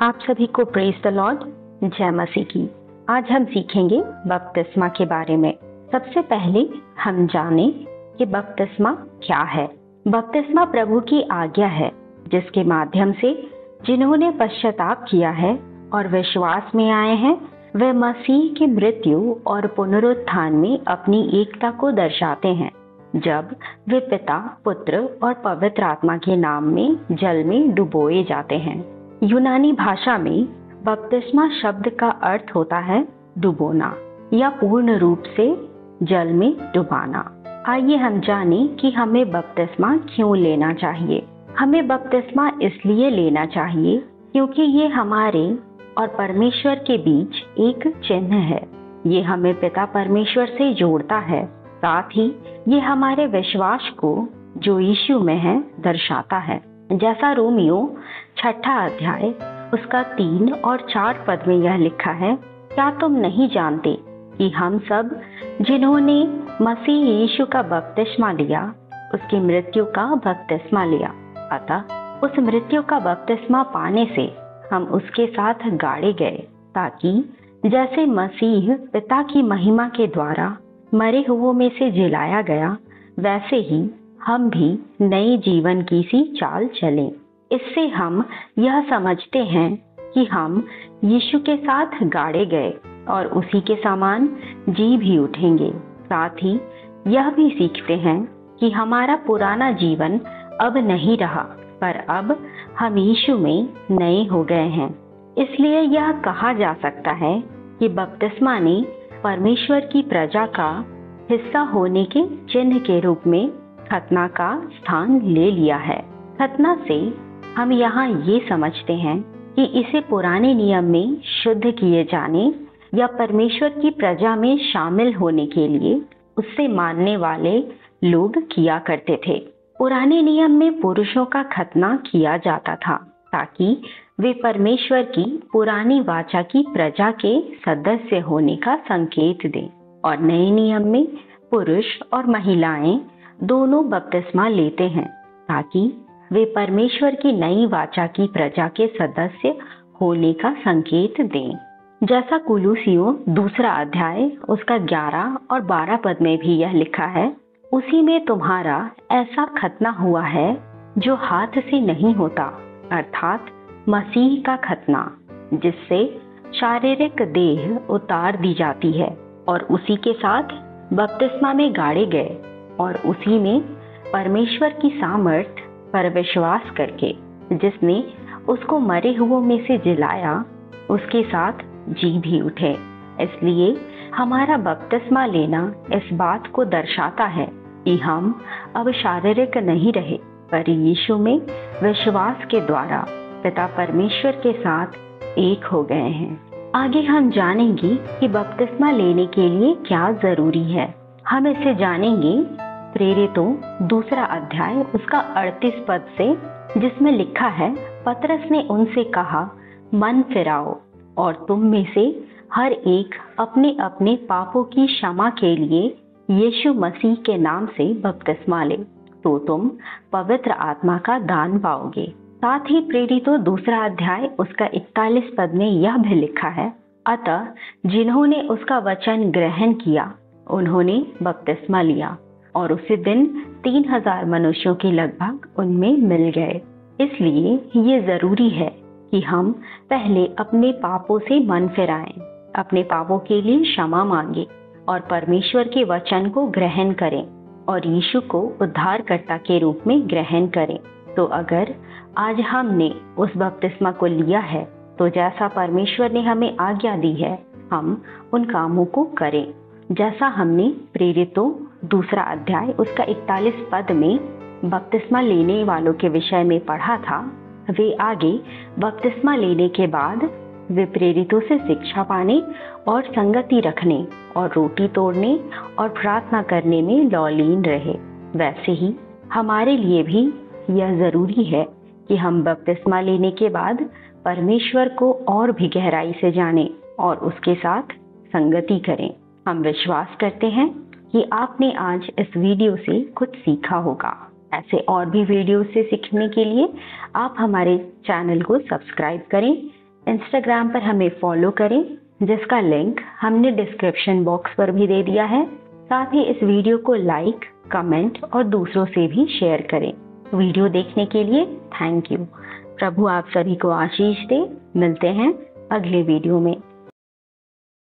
आप सभी को प्रेज द लॉर्ड, जय मसीह की। आज हम सीखेंगे बपतिस्मा के बारे में। सबसे पहले हम जानें कि बपतिस्मा क्या है। बपतिस्मा प्रभु की आज्ञा है जिसके माध्यम से जिन्होंने पश्चाताप किया है और विश्वास में आए हैं वे मसीह की मृत्यु और पुनरुत्थान में अपनी एकता को दर्शाते हैं, जब वे पिता, पुत्र और पवित्र आत्मा के नाम में जल में डुबोए जाते हैं। यूनानी भाषा में बपतिस्मा शब्द का अर्थ होता है डुबोना या पूर्ण रूप से जल में डुबाना। आइए हम जानें कि हमें बपतिस्मा क्यों लेना चाहिए। हमें बपतिस्मा इसलिए लेना चाहिए क्योंकि ये हमारे और परमेश्वर के बीच एक चिन्ह है। ये हमें पिता परमेश्वर से जोड़ता है, साथ ही ये हमारे विश्वास को जो यीशु में है दर्शाता है। जैसा रोमियो 6 अध्याय उसका 3 और 4 पद में यह लिखा है, क्या तुम नहीं जानते कि हम सब जिन्होंने मसीह यीशु का बपतिस्मा लिया उसकी मृत्यु का बपतिस्मा लिया, अतः उस मृत्यु का बपतिस्मा पाने से हम उसके साथ गाड़े गए, ताकि जैसे मसीह पिता की महिमा के द्वारा मरे हुओं में से जिलाया गया, वैसे ही हम भी नए जीवन की सी चाल चलें। इससे हम यह समझते हैं कि हम यीशु के साथ गाड़े गए और उसी के समान जी भी उठेंगे। साथ ही यह भी सीखते हैं कि हमारा पुराना जीवन अब नहीं रहा, पर अब हम यीशु में नए हो गए हैं। इसलिए यह कहा जा सकता है कि बपतिस्मा ने परमेश्वर की प्रजा का हिस्सा होने के चिन्ह के रूप में खतना का स्थान ले लिया है। खतना से हम यहाँ ये समझते हैं कि इसे पुराने नियम में शुद्ध किए जाने या परमेश्वर की प्रजा में शामिल होने के लिए उससे मानने वाले लोग किया करते थे। पुराने नियम में पुरुषों का खतना किया जाता था ताकि वे परमेश्वर की पुरानी वाचा की प्रजा के सदस्य होने का संकेत दें, और नए नियम में पुरुष और महिलाएं दोनों बपतिस्मा लेते हैं ताकि वे परमेश्वर की नई वाचा की प्रजा के सदस्य होने का संकेत दें। जैसा कुलुसियों 2 अध्याय उसका 11 और 12 पद में भी यह लिखा है, उसी में तुम्हारा ऐसा खतना हुआ है जो हाथ से नहीं होता, अर्थात मसीह का खतना, जिससे शारीरिक देह उतार दी जाती है और उसी के साथ बपतिस्मा में गाड़े गए और उसी में परमेश्वर की सामर्थ पर विश्वास करके जिसने उसको मरे हुओं में से जिलाया उसके साथ जी भी उठे। इसलिए हमारा बपतिस्मा लेना इस बात को दर्शाता है कि हम अब शारीरिक नहीं रहे, पर यीशु में विश्वास के द्वारा पिता परमेश्वर के साथ एक हो गए हैं। आगे हम जानेंगे कि बपतिस्मा लेने के लिए क्या जरूरी है। हम इसे जानेंगे प्रेरितों 2 अध्याय उसका 38 पद से, जिसमें लिखा है, पतरस ने उनसे कहा, मन फिराओ और तुम में से हर एक अपने अपने पापों की क्षमा के लिए यीशु मसीह के नाम से बपतिस्मा ले, तो तुम पवित्र आत्मा का दान पाओगे। साथ ही प्रेरितों 2 अध्याय उसका 41 पद में यह भी लिखा है, अतः जिन्होंने उसका वचन ग्रहण किया उन्होंने बपतिस्मा लिया, और उसी दिन 3000 मनुष्यों के लगभग उनमें मिल गए। इसलिए ये जरूरी है कि हम पहले अपने पापों से मन फिराएं, अपने पापों के लिए क्षमा मांगे और परमेश्वर के वचन को ग्रहण करें और यीशु को उद्धारकर्ता के रूप में ग्रहण करें। तो अगर आज हमने उस बपतिस्मा को लिया है तो जैसा परमेश्वर ने हमें आज्ञा दी है हम उन कामों को करें। जैसा हमने प्रेरितों 2 अध्याय उसका 41 पद में बपतिस्मा लेने वालों के विषय में पढ़ा था, वे आगे बपतिस्मा लेने के बाद वे प्रेरितों से शिक्षा पाने और संगति रखने और रोटी तोड़ने और प्रार्थना करने में लौलीन रहे। वैसे ही हमारे लिए भी यह जरूरी है कि हम बपतिस्मा लेने के बाद परमेश्वर को और भी गहराई से जानें और उसके साथ संगति करें। हम विश्वास करते हैं कि आपने आज इस वीडियो से कुछ सीखा होगा। ऐसे और भी वीडियो से सीखने के लिए आप हमारे चैनल को सब्सक्राइब करें इंस्टाग्राम पर हमें फॉलो करें, जिसका लिंक हमने डिस्क्रिप्शन बॉक्स पर भी दे दिया है। साथ ही इस वीडियो को लाइक, कमेंट और दूसरों से भी शेयर करें। वीडियो देखने के लिए थैंक यू। प्रभु आप सभी को आशीष दे। मिलते हैं अगले वीडियो में।